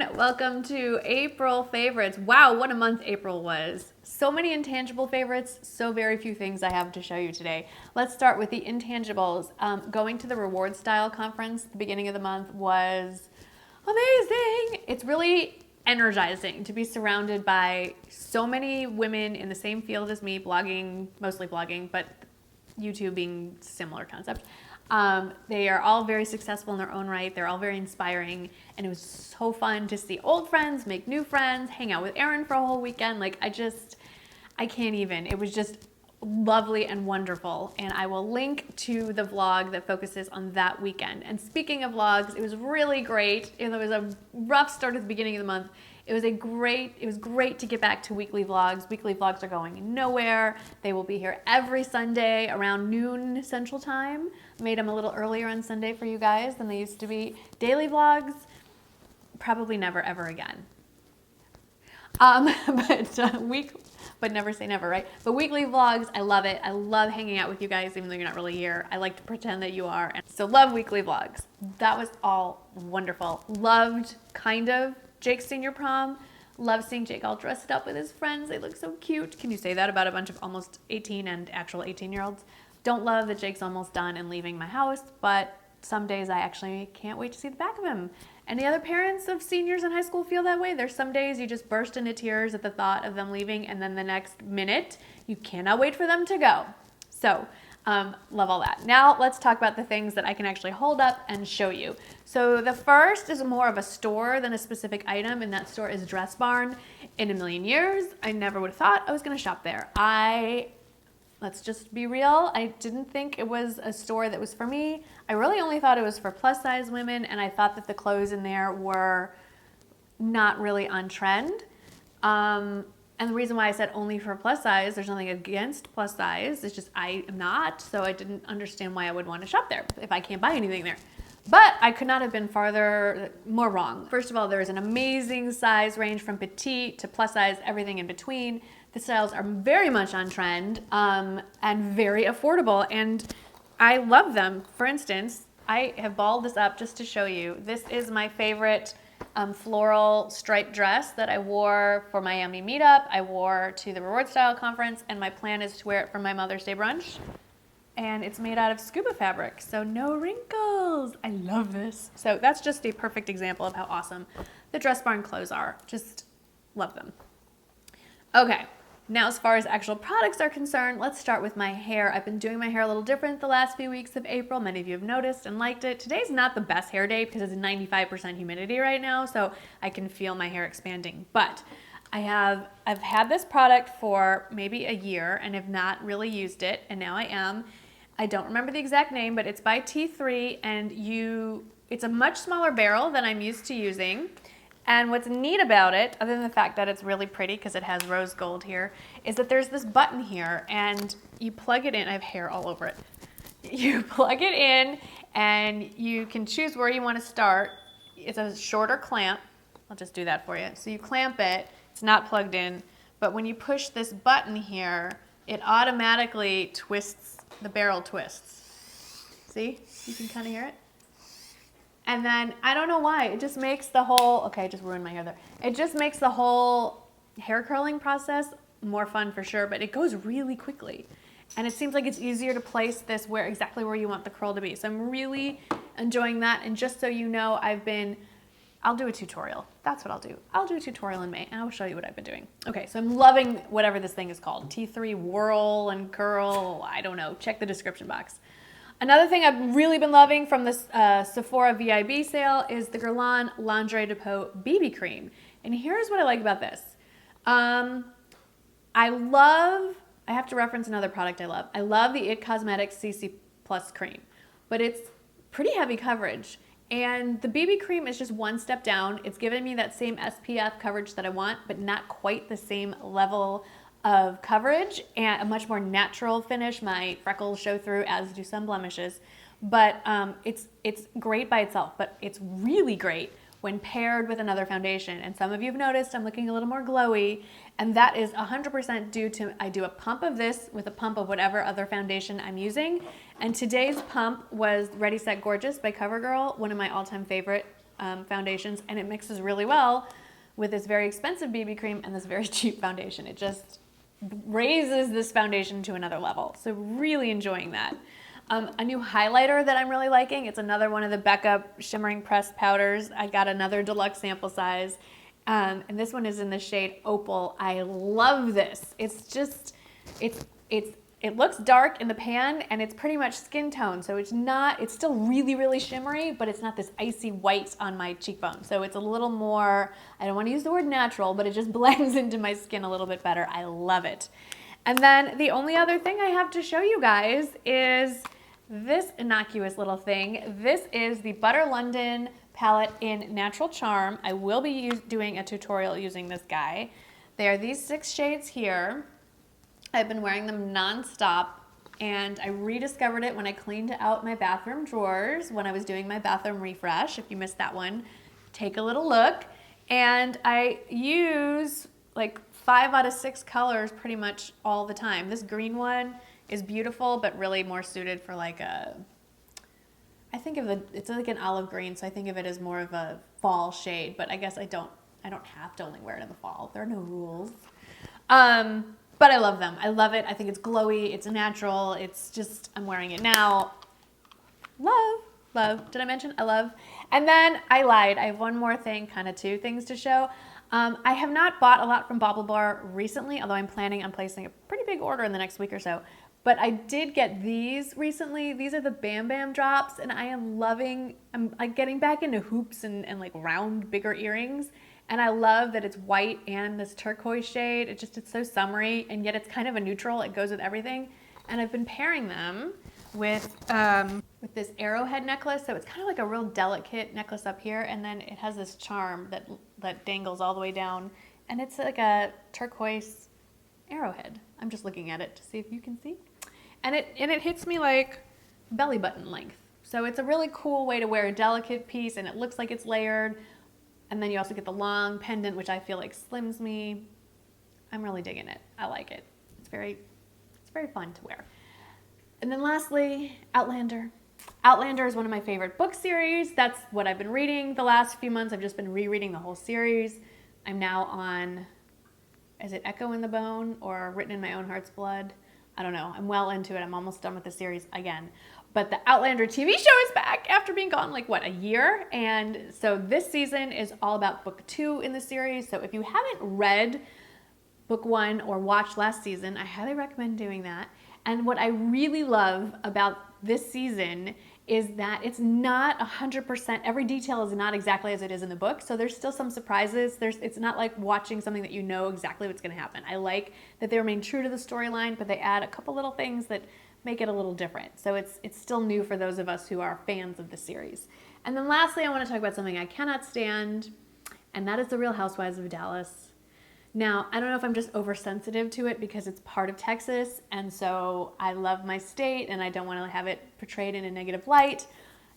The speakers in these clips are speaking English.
everyone. Welcome to April favorites. Wow, what a month April was. So many intangible favorites, so very few things I have to show you today. Let's start with the intangibles. Going to the reward style conference at the beginning of the month was amazing. It's really energizing to be surrounded by so many women in the same field as me, blogging, mostly blogging, but YouTube being similar concept. They are all very successful in their own right. They're all very inspiring, and it was so fun to see old friends, make new friends, hang out with Erin for a whole weekend. Like I can't even. It was just lovely and wonderful, and I will link to the vlog that focuses on that weekend. And speaking of vlogs, it was really great. It was a rough start at the beginning of the month. It was great to get back to weekly vlogs. Weekly vlogs are going nowhere. They will be here every Sunday around noon Central Time. Made them a little earlier on Sunday for you guys than they used to be. Daily vlogs, probably never ever again. But never say never, right? But weekly vlogs, I love it. I love hanging out with you guys, even though you're not really here. I like to pretend that you are. And so love weekly vlogs. That was all wonderful. Loved, kind of, Jake's senior prom. Love seeing Jake all dressed up with his friends. They look so cute. Can you say that about a bunch of almost 18 and actual 18-year-olds? Don't love that Jake's almost done and leaving my house, but some days I actually can't wait to see the back of him. Any other parents of seniors in high school feel that way? There's some days you just burst into tears at the thought of them leaving, and then the next minute, you cannot wait for them to go. So, love all that. Now, let's talk about the things that I can actually hold up and show you. So the first is more of a store than a specific item, and that store is Dress Barn. In a million years, I never would have thought I was gonna shop there. Let's just be real, I didn't think it was a store that was for me. I really only thought it was for plus size women, and I thought that the clothes in there were not really on trend. And the reason why I said only for plus size, there's nothing against plus size, it's just I am not, so I didn't understand why I would want to shop there if I can't buy anything there. But I could not have been more wrong. First of all, there is an amazing size range from petite to plus size, everything in between. The styles are very much on trend and very affordable, and I love them. For instance, I have balled this up just to show you. This is my favorite floral striped dress that I wore for Miami meetup. I wore to the Reward Style conference, and my plan is to wear it for my Mother's Day brunch. And it's made out of scuba fabric, so no wrinkles. I love this. So that's just a perfect example of how awesome the Dress Barn clothes are. Just love them. Okay. Now, as far as actual products are concerned, let's start with my hair. I've been doing my hair a little different the last few weeks of April. Many of you have noticed and liked it. Today's not the best hair day because it's 95% humidity right now, so I can feel my hair expanding. But I've had this product for maybe a year and have not really used it, and now I am. I don't remember the exact name, but it's by T3, and it's a much smaller barrel than I'm used to using. And what's neat about it, other than the fact that it's really pretty because it has rose gold here, is that there's this button here, and you plug it in. I have hair all over it. You plug it in, and you can choose where you want to start. It's a shorter clamp. I'll just do that for you. So you clamp it. It's not plugged in, but when you push this button here, it automatically twists, the barrel twists. See? You can kind of hear it. And then, I don't know why, it just makes the whole, okay, I just ruined my hair there. It just makes the whole hair curling process more fun for sure, but it goes really quickly. And it seems like it's easier to place this exactly where you want the curl to be. So I'm really enjoying that. And just so you know, I'll do a tutorial. That's what I'll do. I'll do a tutorial in May, and I'll show you what I've been doing. Okay, so I'm loving whatever this thing is called. T3 Whirl and Curl, I don't know. Check the description box. Another thing I've really been loving from this Sephora VIB sale is the Guerlain Lingerie Depot BB Cream. And here's what I like about this. I have to reference another product I love. I love the IT Cosmetics CC Plus cream, but it's pretty heavy coverage. And the BB cream is just one step down. It's giving me that same SPF coverage that I want, but not quite the same level of coverage and a much more natural finish. My freckles show through, as do some blemishes, but it's great by itself, but it's really great when paired with another foundation. And some of you have noticed I'm looking a little more glowy, and that is 100% due to I do a pump of this with a pump of whatever other foundation I'm using. And today's pump was Ready Set Gorgeous by CoverGirl, one of my all-time favorite foundations, and it mixes really well with this very expensive BB cream and this very cheap foundation. It just raises this foundation to another level. So really enjoying that. A new highlighter that I'm really liking, it's another one of the Becca Shimmering Pressed Powders. I got another deluxe sample size, and this one is in the shade Opal. I love this. It's just, it looks dark in the pan, and it's pretty much skin tone, so it's still really, really shimmery, but it's not this icy white on my cheekbone. So it's a little more, I don't want to use the word natural, but it just blends into my skin a little bit better. I love it. And then the only other thing I have to show you guys is this innocuous little thing. This is the Butter London palette in Natural Charm. I will be doing a tutorial using this guy. They are these 6 shades here. I've been wearing them non-stop, and I rediscovered it when I cleaned out my bathroom drawers when I was doing my bathroom refresh. If you missed that one, take a little look. And I use like 5 out of 6 colors pretty much all the time. This green one is beautiful, but really more suited for like it's like an olive green, so I think of it as more of a fall shade, but I guess I don't have to only wear it in the fall. There are no rules. But I love them. I love it. I think it's glowy, it's natural, it's just, I'm wearing it now. Love. Did I mention I love? And then I lied. I have one more thing, kind of 2 things to show. I have not bought a lot from Bobble Bar recently, although I'm planning on placing a pretty big order in the next week or so. But I did get these recently. These are the Bam Bam drops, and I am loving, I'm like getting back into hoops and like round, bigger earrings. And I love that it's white and this turquoise shade. It's so summery, and yet it's kind of a neutral. It goes with everything. And I've been pairing them with this arrowhead necklace. So it's kind of like a real delicate necklace up here, and then it has this charm that dangles all the way down, and it's like a turquoise arrowhead. I'm just looking at it to see if you can see. And it hits me like belly button length. So it's a really cool way to wear a delicate piece, and it looks like it's layered. And then you also get the long pendant, which I feel like slims me. I'm really digging it. I like it. It's very fun to wear. And then lastly, Outlander. Outlander is one of my favorite book series. That's what I've been reading the last few months. I've just been rereading the whole series. I'm now on, is it Echo in the Bone or Written in My Own Heart's Blood? I don't know. I'm well into it. I'm almost done with the series again. But the Outlander TV show is back after being gone like, what, a year? And so this season is all about book 2 in the series. So if you haven't read book 1 or watched last season, I highly recommend doing that. And what I really love about this season is that it's not 100%, every detail is not exactly as it is in the book, so there's still some surprises. It's not like watching something that you know exactly what's going to happen. I like that they remain true to the storyline, but they add a couple little things that make it a little different. So it's still new for those of us who are fans of the series. And then lastly, I want to talk about something I cannot stand, and that is The Real Housewives of Dallas. Now, I don't know if I'm just oversensitive to it because it's part of Texas, and so I love my state, and I don't want to have it portrayed in a negative light.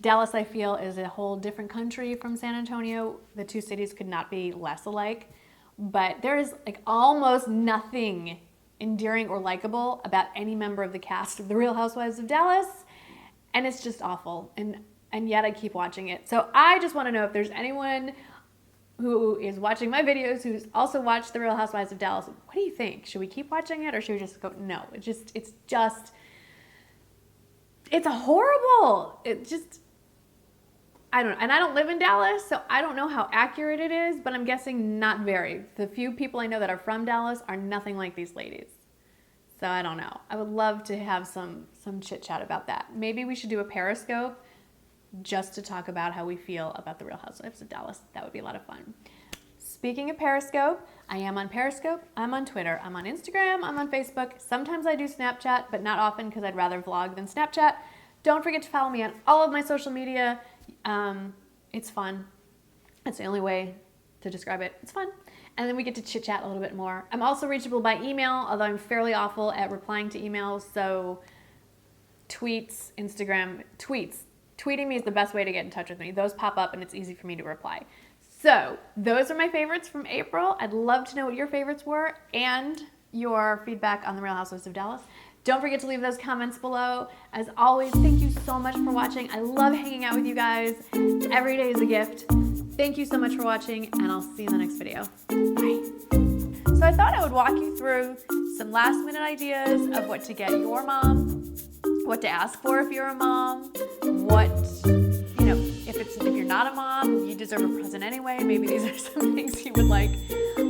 Dallas, I feel, is a whole different country from San Antonio. The 2 cities could not be less alike, but there is like almost nothing endearing or likable about any member of the cast of The Real Housewives of Dallas, and it's just awful, and yet I keep watching it. So I just want to know if there's anyone who is watching my videos who's also watched The Real Housewives of Dallas. What do you think? Should we keep watching it, or should we just go, no? It's horrible. I don't know. And I don't live in Dallas, so I don't know how accurate it is, but I'm guessing not very. The few people I know that are from Dallas are nothing like these ladies. So I don't know. I would love to have some chit chat about that. Maybe we should do a Periscope just to talk about how we feel about The Real Housewives of Dallas. That would be a lot of fun. Speaking of Periscope, I am on Periscope, I'm on Twitter, I'm on Instagram, I'm on Facebook. Sometimes I do Snapchat, but not often because I'd rather vlog than Snapchat. Don't forget to follow me on all of my social media. It's fun. That's the only way to describe it. It's fun. And then we get to chit chat a little bit more. I'm also reachable by email, although I'm fairly awful at replying to emails. So tweets, Instagram, tweets. Tweeting me is the best way to get in touch with me. Those pop up and it's easy for me to reply. So those are my favorites from April. I'd love to know what your favorites were and your feedback on The Real Housewives of Dallas. Don't forget to leave those comments below. As always, thank you so much for watching. I love hanging out with you guys. Every day is a gift. Thank you so much for watching, and I'll see you in the next video. Bye. So I thought I would walk you through some last minute ideas of what to get your mom, what to ask for if you're a mom, what, if you're not a mom, you deserve a present anyway. Maybe these are some things you would like